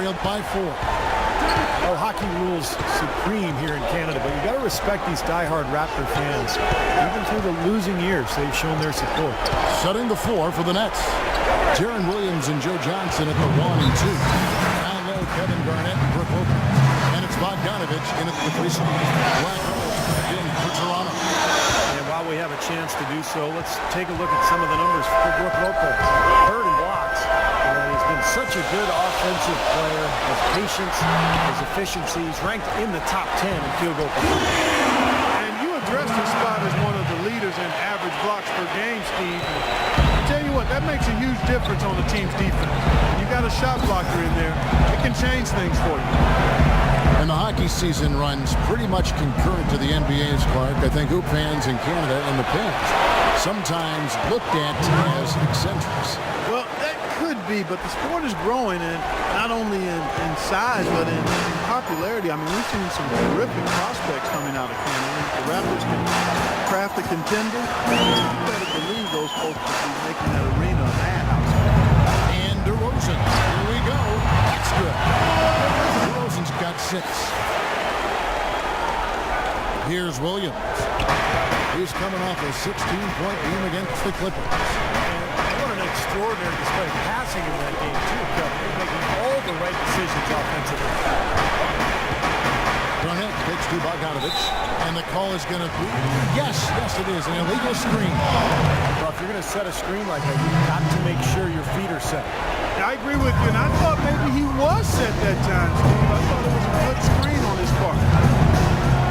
trailed by 4. Oh, hockey rules supreme here in Canada, but you got to respect these diehard Raptor fans. Even through the losing years, they've shown their support. Setting the floor for the Nets. Jaron Williams and Joe Johnson at the 1 and 2. Down low, Kevin Garnett and Brook Lopez. And it's Bogdanovich in at the 3 spot. Black Hole in for Toronto. And while we have a chance to do so, let's take a look at some of the numbers for Brook Lopez. Third in blocks. He's been such a good offensive player. His patience, his efficiency. He's ranked in the top 10 in field goal percentage. And you addressed his spot as one of the leaders in average blocks per game, Steve. I tell you what, that makes a huge difference on the team's defense. You got a shot blocker in there, it can change things for you. And the hockey season runs pretty much concurrent to the NBA's, Clark. I think hoop fans in Canada in the past sometimes looked at as eccentrics. Well, that could be, but the sport is growing, and not only in size, but in popularity. I mean, we've seen some terrific prospects coming out of Canada. The Raptors can craft a contender. You better believe those folks will be making that arena a madhouse. And DeRozan, here we go. That's good. DeRozan's got 6. Here's Williams. He's coming off a 16-point game against the Clippers. What an extraordinary display of passing in that game, too, Kevin. They're making all the right decisions offensively. Garnett takes to Bogdanovich, and the call is going to be, yes, it is, an illegal screen. Well, if you're going to set a screen like that, you've got to make sure your feet are set. I agree with you, and I thought maybe he was set that time, Steve. I thought it was a good screen on his part.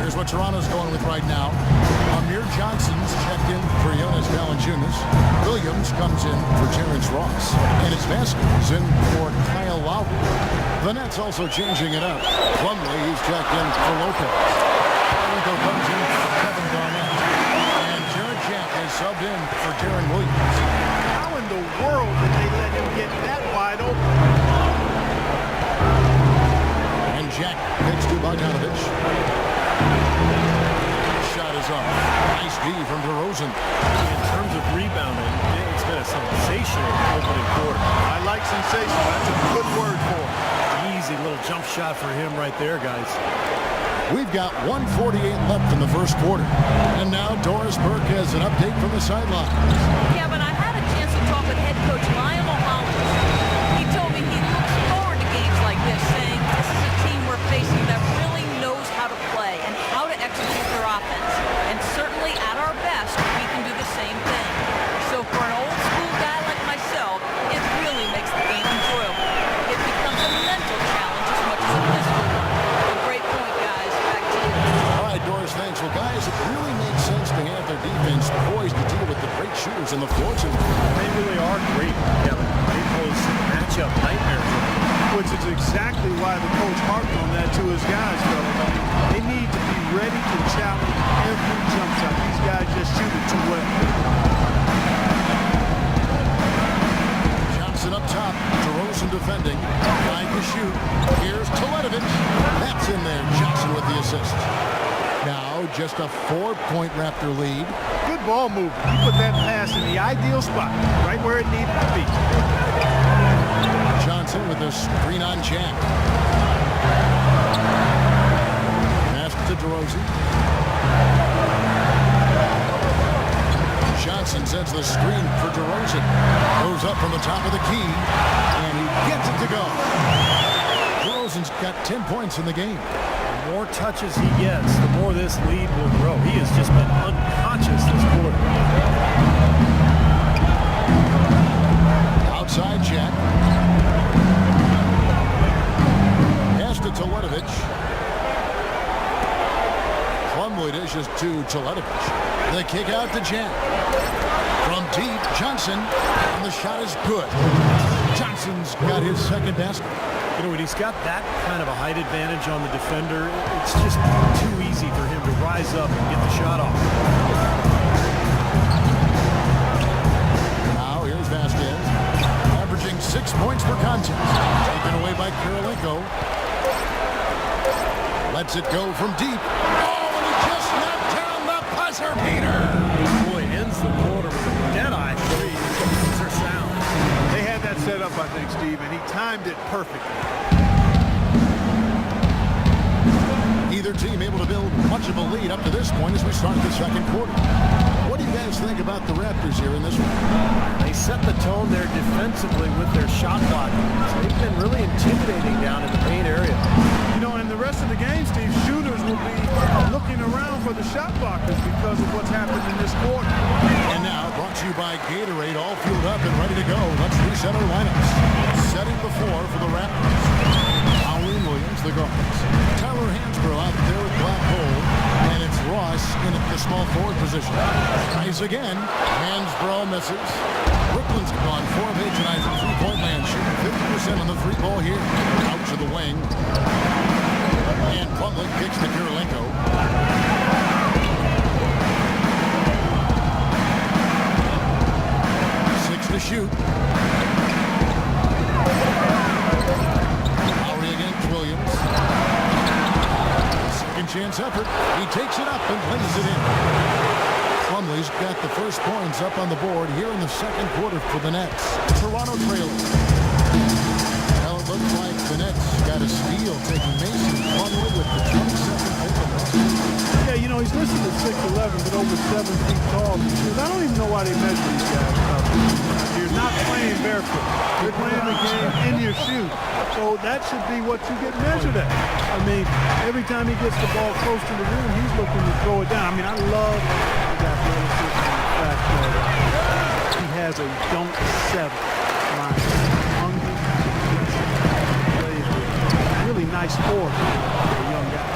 Here's what Toronto's going with right now. Amir Johnson's checked in for Jonas Valanciunas. Williams comes in for Terrence Ross. And it's Vasquez in for Kyle Lowry. The Nets also changing it up. Plumlee, he's checked in for Lopez. Rico comes in for Kevin Garnett. And Jared Jack is subbed in for Jaron Williams. How in the world did they let him get that wide open? And Jack takes to Bogdanovich. Shot is off. Nice D from DeRozan. In terms of rebounding, it's been a sensational opening quarter. I like sensational. That's a good word for it. Easy little jump shot for him right there, guys. We've got 1:48 left in the first quarter. And now Doris Burke has an update from the sideline. Yeah, but I had a chance to talk with head coach Lionel Hollins. He told me he looks forward to games like this, saying this is a team we're facing that really knows how to play and how to execute their offense. And certainly at our best, we can do the same thing. So for an old school guy like myself, it really makes the game enjoyable. It becomes a mental challenge as much as a physical one. A great point, guys. Back to you. All right, Doris, thanks. Well, guys, it really makes sense to have their defense poised to deal with the great shooters in the floor tonight. They really are great, Kevin. They pose matchup nightmares for them. Which is exactly why the coach harped on that to his guys, fellas. I mean, they need to be ready to challenge every jump shot. These guys just shoot it too well. Johnson up top. DeRozan defending. Trying to shoot. Here's Toledovich. That's in there. Johnson with the assist. Now just a 4-point Raptor lead. Good ball movement. He put that pass in the ideal spot, right where it needed to be. Johnson with a screen on Jack. Pass to DeRozan. Johnson sends the screen for DeRozan. Goes up from the top of the key, and he gets it to go. DeRozan's got 10 points in the game. The more touches he gets, the more this lead will grow. He has just been unconscious this quarter. Outside Jack. Pass to Toledovich. Plumlee dishes to Toledovich. The kick out to Jack. From deep, Johnson. And the shot is good. Johnson's got his second basket. You know, when he's got that kind of a height advantage on the defender, it's just too easy for him to rise up and get the shot off. Now here's Vasquez, averaging 6 points per contest. Taken away by Kirilenko. Lets it go from deep. Oh, and he just knocked down the buzzer beater. Boy, ends the quarter with a dead-eye three. These are sound. They had that set up, I think, Steve, and he timed it perfectly. Neither team able to build much of a lead up to this point as we start the second quarter. What do you guys think about the Raptors here in this one? They set the tone there defensively with their shot blocking. They've been really intimidating down in the paint area. You know, in the rest of the game, Steve, shooters will be looking around for the shot blockers because of what's happened in this quarter. And now, brought to you by Gatorade, all fueled up and ready to go. Let's reset our lineups. Setting the floor for the Raptors. Howard Williams, the guards. Tyler Hansbrough out there with Black Hole. And it's Ross in at the small forward position. Tries again. Hansbrough misses. Brooklyn's gone 4 of 8 tonight from three-point land, shooting 50% on the three ball here. Out to the wing. And Plumlee kicks to Kirilenko. 6 to shoot. Lowry against Williams. Second chance effort. He takes it up and plays it in. Plumlee's got the first points up on the board here in the second quarter for the Nets. Toronto trailing. Well, it looks like the Nets got a steal, taking Mason Plumlee with the 22nd open. Yeah, you know, he's listed at 6'11", but over 7 feet tall. I don't even know why they measure these guys up. You're not playing barefoot. You're playing the game in your shoe. So that should be what you get measured at. I mean, every time he gets the ball close to the rim, he's looking to throw it down. I mean, I love the athleticism and the fact that he has a don't settle mindset. Hungry, plays a really nice sport for a young guy.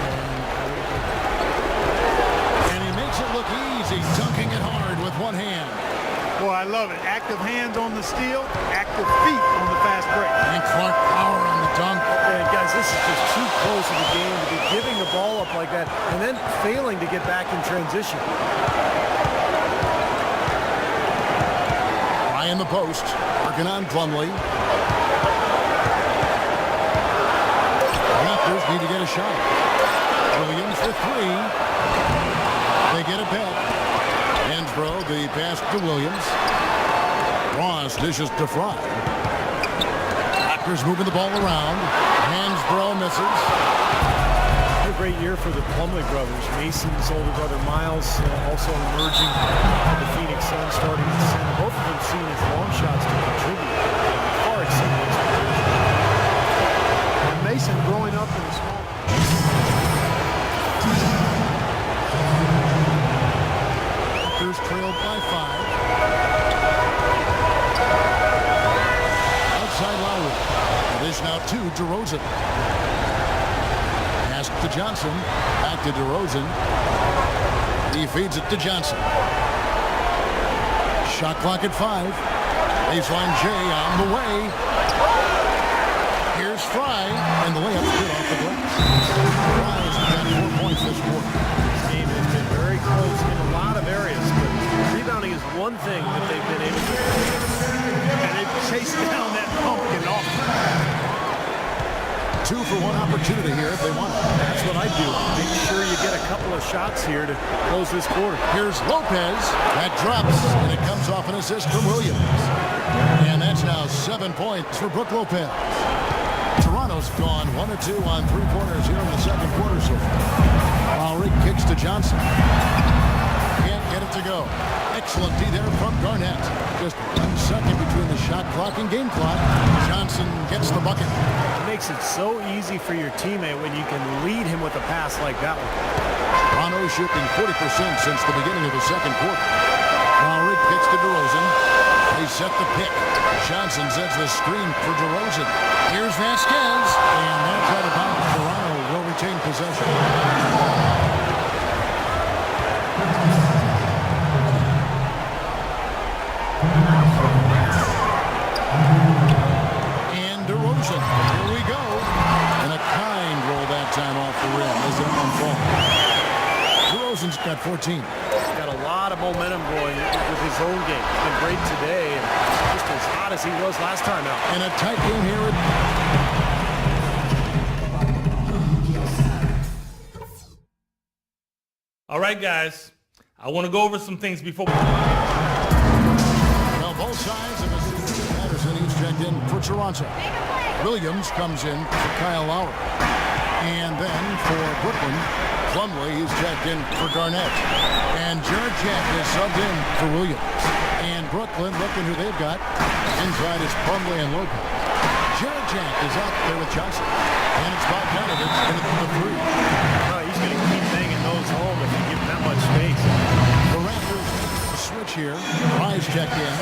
And he makes it look easy, dunking it hard with one hand. Boy, I love it. Active hands on the steal, active feet on the fast break. And Clark power on the dunk. And guys, this is just too close of a game to be giving the ball up like that and then failing to get back in transition. In the post, working on Plumlee. Raptors need to get a shot. Williams for 3. They get it back. Hansbrough, the pass to Williams. Ross dishes to Fry. Raptors moving the ball around. Hansbrough misses. A great year for the Plumlee brothers. Mason's older brother Miles also emerging from the Phoenix Suns, starting at center. Both of them seen as long shots to contribute. Far exceeding expectations. And Mason growing up in a small. Raptors trailed by 5. Outside Lowry. It is now to DeRozan. To Johnson, back to DeRozan. He feeds it to Johnson. Shot clock at 5. Baseline J on the way. Here's Fry, and the layup's good off the glass. Fry's got 4 points this quarter. This game has been very close in a lot of areas, but rebounding is one thing that they've been able to do. And they've chased down that pumpkin often. 2 for 1 opportunity here if they want it. That's what I do. Make sure you get a couple of shots here to close this quarter. Here's Lopez. That drops, and it comes off an assist from Williams. And that's now 7 points for Brook Lopez. Toronto's gone 1 of 2 on three-pointers here in the second quarter so far. Lowry kicks to Johnson. Can't get it to go. Excellent D there from Garnett. Just 1 second between the shot clock and game clock. Johnson gets the bucket. It makes it so easy for your teammate when you can lead him with a pass like that one. Toronto shooting 40% since the beginning of the second quarter. Lowry kicks to DeRozan. They set the pick. Johnson sets the screen for DeRozan. Here's Vasquez. And that's out of bounds. Toronto will retain possession. And DeRozan. Here we go. And a kind roll that time off the rim as that one falls. DeRozan's got 14. He's got a lot of momentum going with his own game. He's been great today and just as hot as he was last time out. And a tight game here. All right, guys. I want to go over some things before we... Well, both sides of the Patterson, he's checked in for Toronto. Williams comes in for Kyle Lowry. And then for Brooklyn, Plumlee is checked in for Garnett. And Jared Jack is subbed in for Williams. And Brooklyn, looking who they've got. Inside is Plumlee and Lopez. Jared Jack is out there with Johnson. And it's Bogdanovich in at the three. He's going to keep banging those home if you give him that much space. The Raptors switch here. Rise checked in.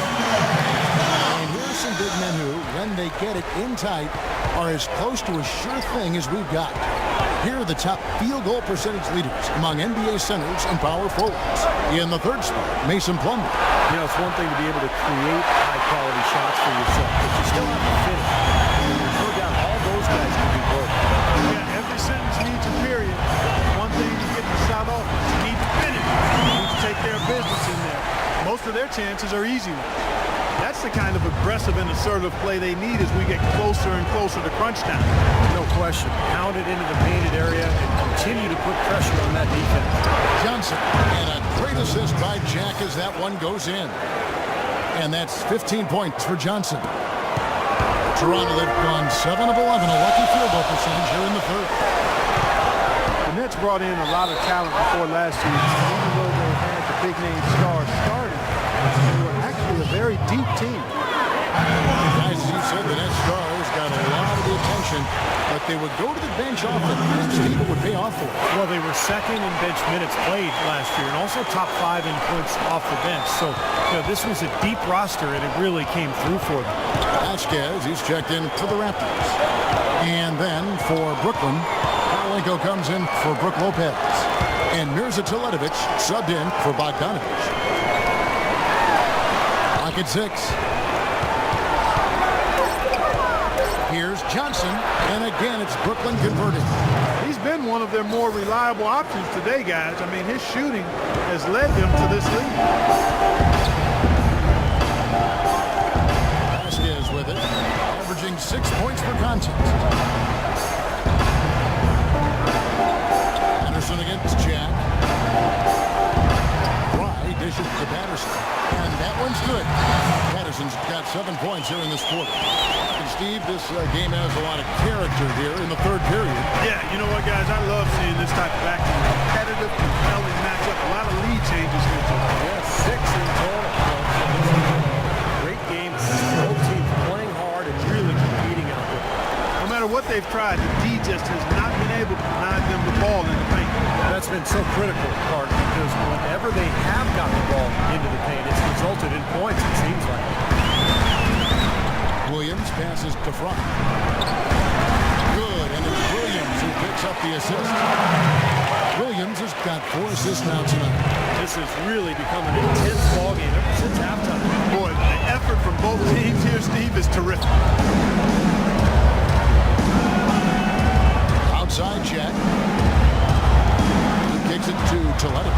And here's some big men who, when they get it in tight, are as close to a sure thing as we've got. Here are the top field goal percentage leaders among NBA centers and power forwards. In the third spot, Mason Plumlee. You know, it's one thing to be able to create high-quality shots for yourself, but you still have to finish. There's no doubt all those guys can do both. Yeah, every sentence needs a period. One thing to get the shot off, you need to finish. You need to take care of business in there. Most of their chances are easy ones. That's the kind of aggressive and assertive play they need as we get closer and closer to crunch time. No question. Pound it into the painted area and continue to put pressure on that defense. Johnson, and a great assist by Jack as that one goes in. And that's 15 points for Johnson. Toronto, they've gone 7 of 11, a lucky field goal percentage here in the third. The Nets brought in a lot of talent before last season. Even though they had the big-name stars starting, they were actually a very deep team. Guys, as you said, the Nets stars got a lot of the attention, but they would go to the bench often. Steve would pay off for it. Well, they were second in bench minutes played last year and also top 5 in points off the bench. So, this was a deep roster, and it really came through for them. Vasquez, he's checked in for the Raptors. And then for Brooklyn, Kirilenko comes in for Brook Lopez. And Mirza Teletovic subbed in for Bogdanovich. Clock at 6. Here's Johnson, and again it's Brooklyn converting. He's been one of their more reliable options today, guys. I mean, his shooting has led them to this lead. Vasquez with it, averaging 6 points per contest. Anderson against Jack. Rye dishes to Patterson, and that one's good. Patterson's got 7 points here in this quarter. And Steve, this game has a lot of character here in the third period. Yeah, you know what, guys? I love seeing this type of action. Competitive, compelling matchup. A lot of lead changes here, too. Yeah, 6 in total. Great game. Both teams playing hard and really competing out there. No matter what they've tried, the D just has not been able to deny them the ball in the paint. That's been so critical, Clark, because whenever they have got the ball into the paint, it's resulted in points, it seems like. Williams passes to front. Good, and it's Williams who picks up the assist. Williams has got 4 assists now tonight. This has really become an intense ballgame ever since halftime. Boy, the effort from both teams here, Steve, is terrific. Outside Jack. He kicks it to Teletovic.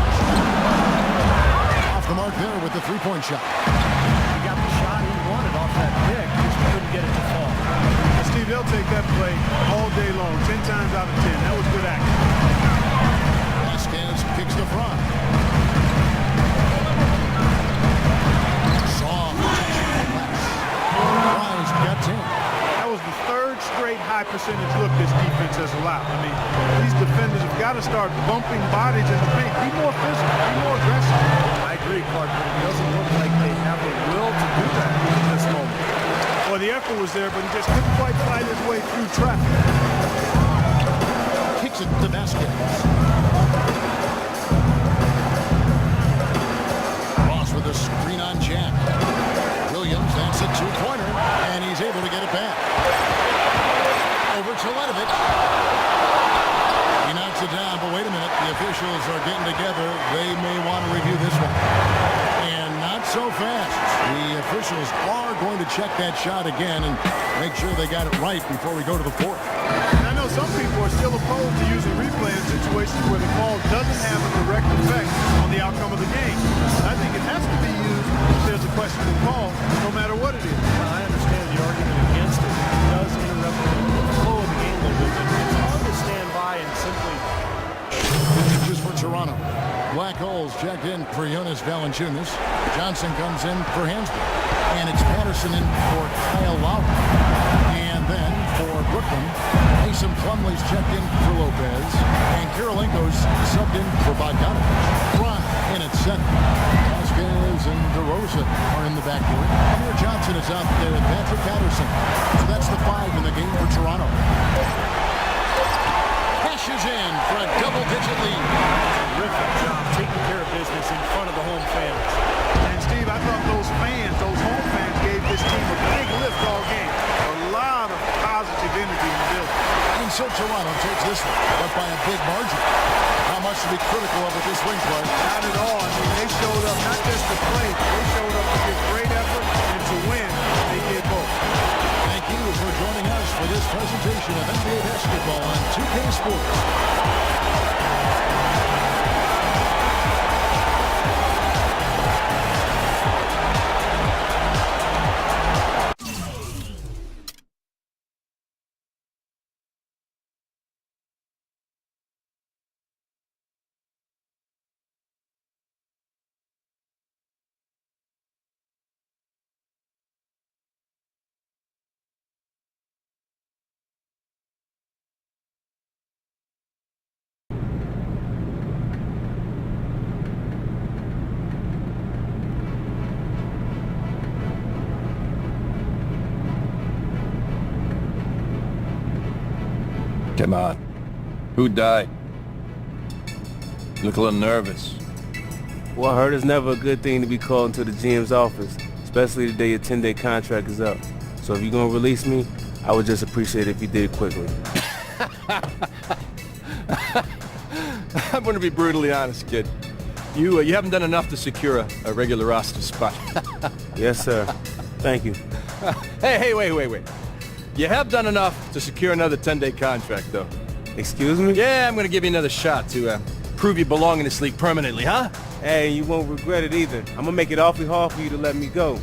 Off the mark there with the three-point shot. He got the shot he wanted off that pick, just couldn't get it to fall. Steve, they'll take that play all day long, 10 times out of 10. That was good action. Vasquez kicks the front. Soft. Rise got 10. That was the third straight high percentage look this defense has allowed. I mean, these defenders have got to start bumping bodies in the paint. Be more physical, be more aggressive. I agree, Clark, but it doesn't look like they have the will to do that at this moment. Well, the effort was there, but he just couldn't quite fight his way through traffic. Kicks it to Vasquez. Ross with a screen on Jack. Williams, that's a two-pointer, and he's able to get it back. Over to Teletovic. He knocks it down, but wait a minute. The officials are getting together. They may want to review this one. And not so fast. The officials are going to check that shot again and make sure they got it right before we go to the fourth. And I know some people are still opposed to using replay in situations where the call doesn't have a direct effect on the outcome of the game. I think it has to be used if there's a questionable call, no matter what it is. I understand the argument against it. It does interrupt the flow of the game a little bit. It's hard to stand by and simply... Just for Toronto. Black holes checked in for Jonas Valanciunas. Johnson comes in for Hansberg. And it's Patterson in for Kyle Lowry. And then for Brooklyn, Mason Plumlee's checked in for Lopez. And Kirilenko's subbed in for Bogdanovich. Bron in at center. Vasquez and DeRozan are in the backcourt. Amir Johnson is out there with Patrick Patterson. So that's the 5 in the game for Toronto. Cashes in for a double-digit lead. Terrific job taking care of business in front of the home fans. And Steve, I thought those home fans gave this team a big lift all game. A lot of positive energy in the building. And so Toronto takes this one, but by a big margin. How much to be critical of at this wing, Clark? Not at all. I mean, they showed up not just to play, they showed up to give great effort and to win. They did both. Thank you for joining us for this presentation of NBA basketball on 2K Sports. Come on. Who died? You look a little nervous. Well, hurt is never a good thing to be called into the GM's office, especially the day your 10-day contract is up. So if you're going to release me, I would just appreciate it if you did it quickly. I'm going to be brutally honest, kid. You haven't done enough to secure a regular roster spot. Yes, sir. Thank you. Hey, wait. You have done enough to secure another 10-day contract, though. Excuse me? Yeah, I'm going to give you another shot to prove you belong in this league permanently, huh? Hey, you won't regret it either. I'm going to make it awfully hard for you to let me go.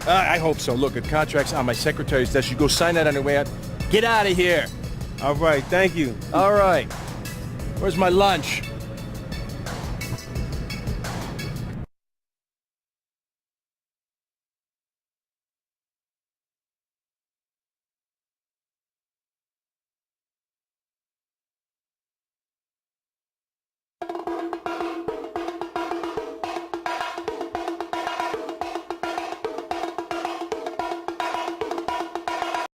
I hope so. Look, a contract's on my secretary's desk. You go sign that on your way out. Get out of here. All right, thank you. All right. Where's my lunch?